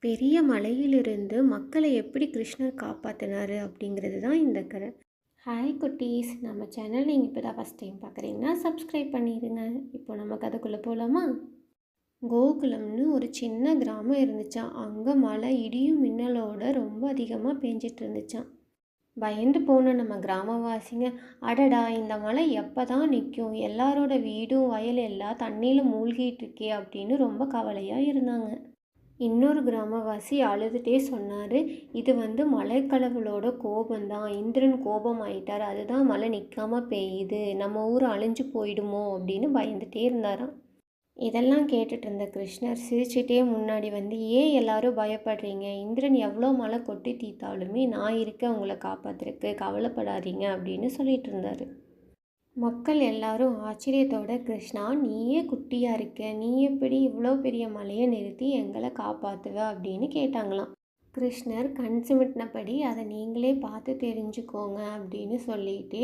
பெரிய மலையிலிருந்து மக்களை எப்படி கிருஷ்ணர் காப்பாத்தினாரு அப்படிங்கிறது தான் இந்த கதை. ஹாய் குட்டீஸ், நம்ம சேனல் நீங்கள் இப்போ தான் ஃபஸ்ட் டைம் பார்க்குறீங்கன்னா சப்ஸ்கிரைப் பண்ணிடுங்க. இப்போ நம்ம கதைக்குள்ளே போகலாமா? கோகுலம்னு ஒரு சின்ன கிராமம் இருந்துச்சான். அங்கே மழை இடியும் மின்னலோட ரொம்ப அதிகமாக பெஞ்சிட்டு இருந்துச்சான். பயந்து போன நம்ம கிராமவாசிங்க, அடடா இந்த மழை எப்போ தான் நிற்கும், எல்லாரோட வீடும் வயல் எல்லாம் தண்ணியில் மூழ்கிட்டு இருக்கே அப்படின்னு ரொம்ப கவலையாக இருந்தாங்க. இன்னொரு கிராமவாசி அழுதுகிட்டே சொன்னார், இது மழைக்கடவுளோட கோபந்தான், இந்திரன் கோபம் ஆயிட்டார், அதுதான் மழை நிற்காம பெய்யுது, நம்ம ஊர் அழிஞ்சு போயிடுமோ அப்படின்னு பயந்துகிட்டே இருந்தாராம். இதெல்லாம் கேட்டுட்டு இருந்த கிருஷ்ணர் சிரிச்சிட்டே முன்னாடி ஏன் எல்லாரும் பயப்படுறீங்க, இந்திரன் எவ்வளோ மழை கொட்டி தீர்த்தாலுமே நான் இருக்க உங்களை காப்பாத்துறதுக்கு, கவலைப்படாதீங்க அப்படின்னு சொல்லிட்டு இருந்தார். மக்கள் எல்லாரும் ஆச்சரியத்தோட, கிருஷ்ணா நீயே குட்டியாக இருக்க, நீ எப்படி இவ்வளோ பெரிய மலையை நிறுத்தி எங்களை காப்பாற்றுவ அப்படின்னு கேட்டாங்களாம். கிருஷ்ணர் கண் சிமிட்டினபடி அதை நீங்களே பார்த்து தெரிஞ்சுக்கோங்க அப்படின்னு சொல்லிட்டு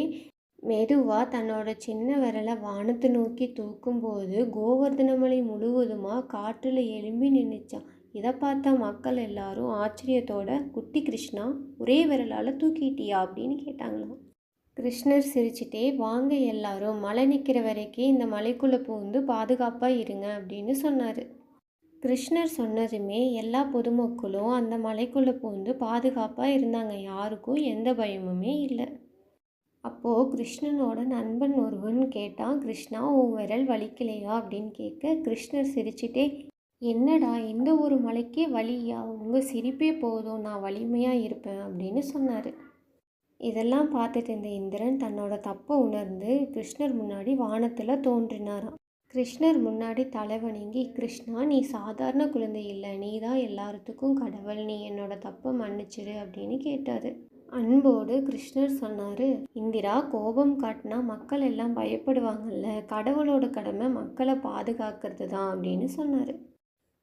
மெதுவாக தன்னோட சின்ன விரலை வானத்தை நோக்கி தூக்கும்போது கோவர்தன மலை முழுவதுமாக காற்றில் எழும்பி நின்றுச்சான். இதை பார்த்த மக்கள் எல்லாரும் ஆச்சரியத்தோட, குட்டி கிருஷ்ணா ஒரே விரலால் தூக்கிட்டியா அப்படின்னு கேட்டாங்களாம். கிருஷ்ணர் சிரிச்சிட்டே, வாங்க எல்லாரும் மழை நிற்கிற வரைக்கும் இந்த மலைக்குள்ளே பூந்து பாதுகாப்பாக இருங்க அப்படின்னு சொன்னார். கிருஷ்ணர் சொன்னதுமே எல்லா பொதுமக்களும் அந்த மலைக்குள்ளே பூந்து பாதுகாப்பாக இருந்தாங்க. யாருக்கும் எந்த பயமுமே இல்லை. அப்போது கிருஷ்ணனோட நண்பன் ஒருவன் கேட்டான், கிருஷ்ணா உன் விரல் வலிக்கலையா அப்படின்னு கேட்க, கிருஷ்ணர் சிரிச்சிட்டே, என்னடா இந்த ஒரு மலைக்கே வலியா, உங்கள் சிரிப்பே போதும், நான் வலிமையாக இருப்பேன் அப்படின்னு சொன்னார். இதெல்லாம் பார்த்துட்டு இருந்த இந்திரன் தன்னோட தப்பை உணர்ந்து கிருஷ்ணர் முன்னாடி வானத்தில் தோன்றினாராம். கிருஷ்ணர் முன்னாடி தலை வணங்கி, கிருஷ்ணா நீ சாதாரண குழந்தை இல்லை, நீ தான் எல்லாத்துக்கும் கடவுள், நீ என்னோட தப்பை மன்னிச்சிடு அப்படின்னு கேட்டார். அன்போடு கிருஷ்ணர் சொன்னார், இந்திரா கோபம் காட்டினா மக்கள் எல்லாம் பயப்படுவாங்கல்ல, கடவுளோட கடமை மக்களை பாதுகாக்கிறது தான் அப்படின்னு சொன்னார்.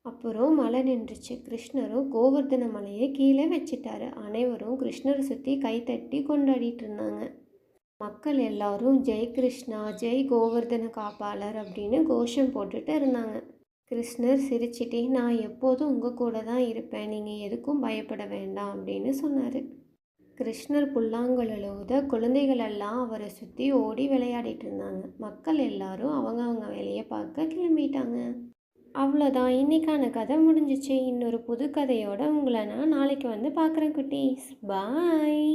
அப்புறம் மழை நின்றுச்சு. கிருஷ்ணரும் கோவர்தன மலையை கீழே வச்சிட்டாரு. அனைவரும் கிருஷ்ணரை சுற்றி கைத்தட்டி கொண்டாடிட்டு இருந்தாங்க. மக்கள் எல்லாரும் ஜெய் கிருஷ்ணா, ஜெய் கோவர்தன காப்பாளர் அப்படின்னு கோஷம் போட்டுட்டு இருந்தாங்க. கிருஷ்ணர் சிரிச்சிட்டே, நான் எப்போதும் உங்கள் கூட தான் இருப்பேன், நீங்கள் எதுக்கும் பயப்பட வேண்டாம் அப்படின்னு சொன்னார். கிருஷ்ணர் புல்லாங்குழலோத குழந்தைகள் எல்லாம் அவரை சுற்றி ஓடி விளையாடிட்டு இருந்தாங்க. மக்கள் எல்லாரும் அவங்க வேலையை பார்க்க கிளம்பிட்டாங்க. அவ்வளோதான், இன்றைக்கான கதை முடிஞ்சிச்சு. இன்னொரு புது கதையோடு உங்களை நான் நாளைக்கு பார்க்குறேன் குட்டீஸ். பாய்.